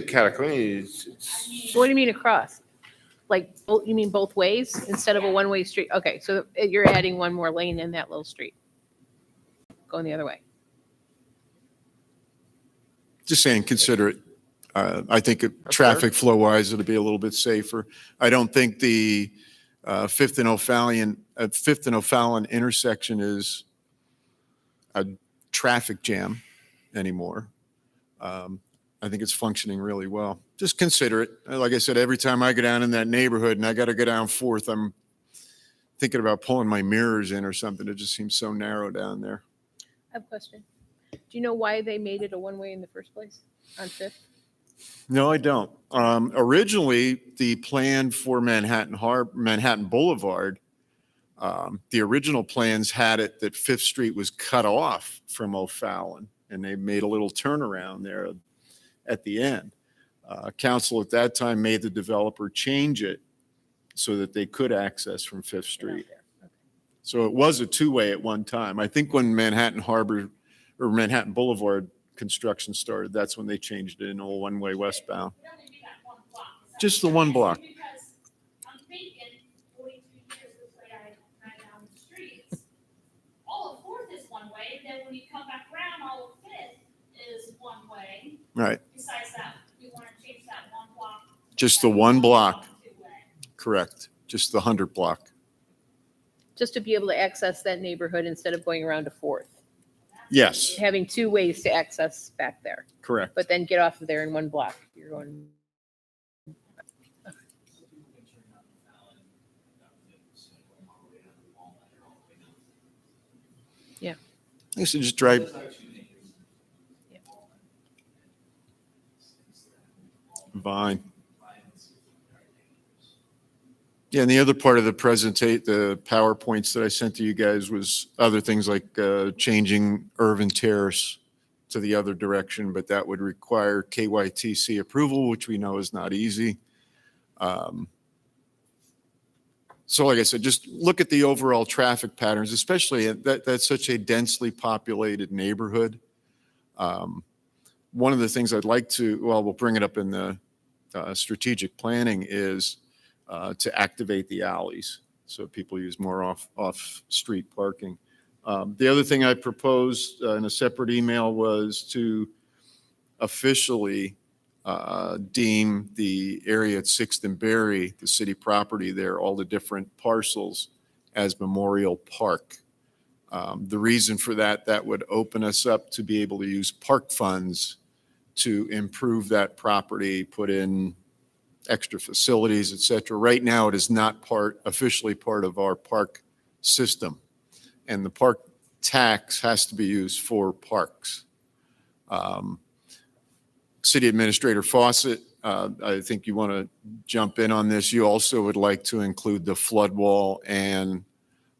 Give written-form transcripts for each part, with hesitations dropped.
Cataclysm. What do you mean across? Like, you mean both ways instead of a one-way street? Okay, so you're adding one more lane in that little street. Going the other way. Just saying, consider it. I think traffic flow wise, it'll be a little bit safer. I don't think the Fifth and O'Fallon intersection is a traffic jam anymore. I think it's functioning really well. Just consider it. Like I said, every time I go down in that neighborhood and I got to go down Fourth, I'm thinking about pulling my mirrors in or something. It just seems so narrow down there. I have a question. Do you know why they made it a one-way in the first place on Fifth? No, I don't. Originally, the plan for Manhattan Boulevard, the original plans had it that Fifth Street was cut off from O'Fallon, and they made a little turnaround there at the end. Council at that time made the developer change it so that they could access from Fifth Street. Okay. So it was a two-way at one time. I think when Manhattan Boulevard construction started, that's when they changed it in a one-way westbound. Just the one block. Because I'm thinking 42 years this way I ride down the streets. All of Fourth is one way, then when you come back around, all of Fifth is one way. Right. Besides that, we want to change that one block. Just the one block. Two-way. Correct. Just the 100 block. Just to be able to access that neighborhood instead of going around to Fourth. Yes, Having two ways to access back there, correct. but then get off of there in one block. You're going. Yeah. I should just drive. Fine. Yeah, and the other part of the the PowerPoints that I sent to you guys was other things like changing Irvin Terrace to the other direction, but that would require KYTC approval, which we know is not easy. So like I said, just look at the overall traffic patterns, especially that's such a densely populated neighborhood. One of the things I'd like to, well, we'll bring it up in the strategic planning is to activate the alleys so people use more off-street parking. The other thing I proposed in a separate email was to officially deem the area at 6th and Berry, the city property there, all the different parcels as Memorial Park. The reason for that would open us up to be able to use park funds to improve that property, put in extra facilities, et cetera. Right now, it is not officially part of our park system. And the park tax has to be used for parks. City Administrator Fawcett, I think you want to jump in on this. You also would like to include the flood wall and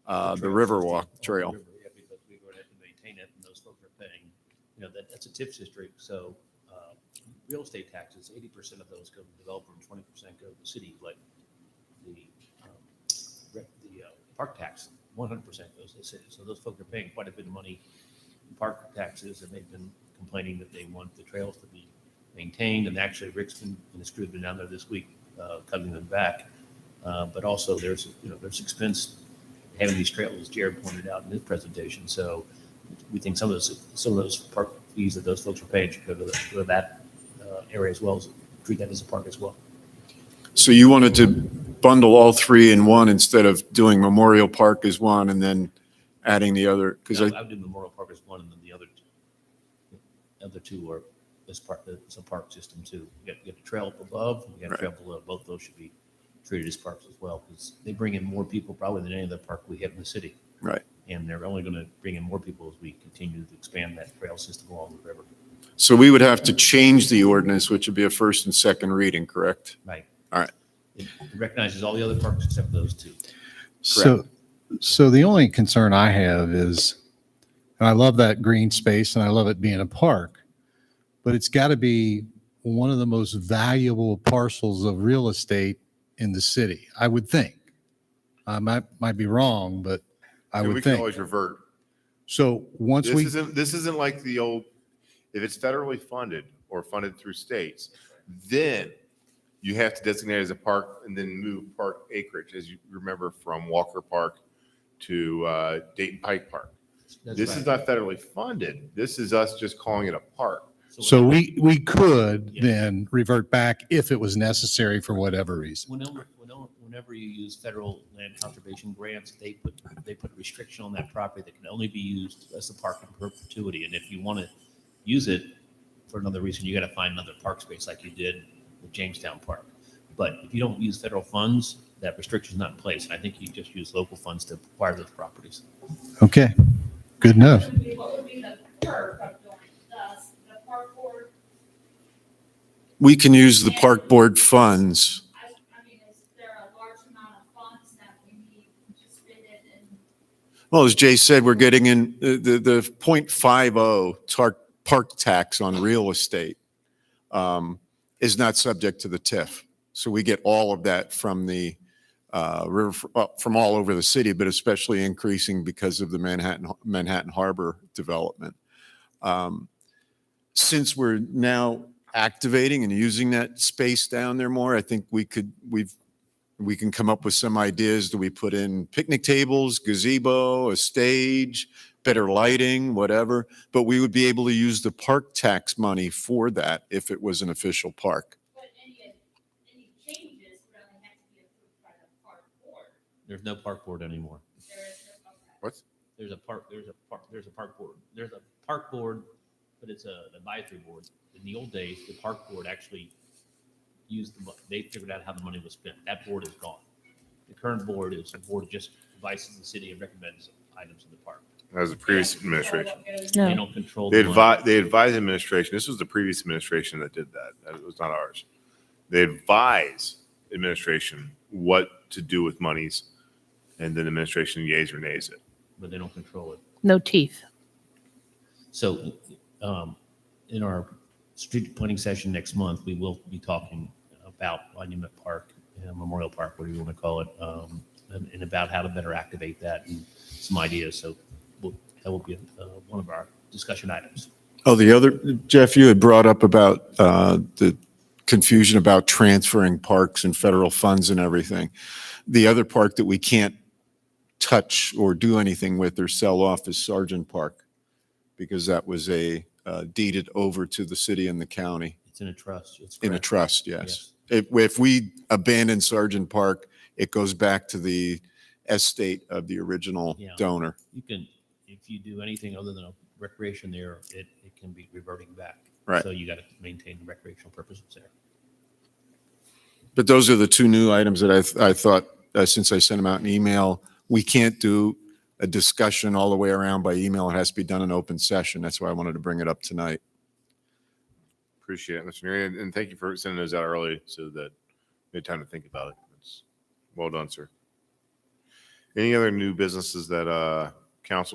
the Riverwalk Trail. Yeah, because we go ahead and maintain it, and those folks are paying, that's a TIF district, so real estate taxes, 80% of those go to the developer and 20% go to the city, like the park tax, 100% goes to the city. So those folks are paying quite a bit of money in park taxes, and they've been complaining that they want the trails to be maintained. And actually, Rick's and his crew have been down there this week, cutting them back. But also, there's expense having these trails, as Jared pointed out in his presentation. So we think some of those park fees that those folks are paying should go to that area as well, as treat that as a park as well. So you wanted to bundle all three in one instead of doing Memorial Park as one and then adding the other? Because I would do Memorial Park as one, and then the other two are as part of the park system too. You got the trail up above, you got a trail below. Both those should be treated as parks as well, because they bring in more people probably than any other park we have in the city. Right. And they're only going to bring in more people as we continue to expand that trail system along the river. So we would have to change the ordinance, which would be a first and second reading, correct? Right. All right. It recognizes all the other parks except those two. So the only concern I have is, and I love that green space and I love it being a park, but it's got to be one of the most valuable parcels of real estate in the city, I would think. I might be wrong, but I And would we can think. always revert. So once This isn't like the old, if it's federally funded or funded through states, then you have to designate it as a park and then move park acreage, as you remember, from Walker Park to Dayton Pike Park. That's This right. is not federally funded. This is us just calling it a park. So we could then revert back if it was necessary for whatever reason. Whenever you use federal land conservation grants, they put a restriction on that property that can only be used as a park in perpetuity. And if you want to use it for another reason, you got to find another park space like you did with Jamestown Park. But if you don't use federal funds, that restriction is not in place. And I think you just use local funds to acquire those properties. Okay, good enough. What would be the perk of doing the park board? We can use the park board funds. I mean, is there a large amount of funds that we need to spend it in? Well, as Jay said, we're getting in the 0.50 park tax on real estate is not subject to the TIF. So we get all of that from the river, from all over the city, but especially increasing because of the Manhattan Harbor development. Since we're now activating and using that space down there more, I think we can come up with some ideas. Do we put in picnic tables, gazebo, a stage, better lighting, whatever? But we would be able to use the park tax money for that if it was an official park. But any changes really have to be approved by the park board. There's no park board anymore. There is, okay. What's There's a park board. There's a park board, but it's an advisory board. In the old days, the park board actually they figured out how the money was spent. That board is gone. The current board is a board that just advises the city and recommends items in the park. that was the previous administration? They No. don't control. They the money. they advise administration. This was the previous administration that did that. That was not ours. They advise administration what to do with monies, and then administration yays or nays it. But they don't control it. No teeth. So in our street planning session next month, we will be talking about Monument Park, Memorial Park, whatever you want to call it, and about how to better activate that and some ideas. So that will be one of our discussion items. Oh, the other, Jeff, you had brought up about the confusion about transferring parks and federal funds and everything. The other park that we can't touch or do anything with or sell off is Sargent Park, because that was deeded over to the city and the county It's in a trust. It's in a correct. trust, yes. If we abandon Sargent Park, it goes back to the estate of the original Yeah. donor. You can, if you do anything other than a recreation there, it can be reverting back. Right. So you got to maintain the recreational purposes there. But those are the two new items that I thought, since I sent them out in email, we can't do a discussion all the way around by email. It has to be done in open session. That's why I wanted to bring it up tonight. Appreciate it, Mr. Neri, and thank you for sending those out early so that we had time to think about it. It's well done, sir. Any other new businesses that council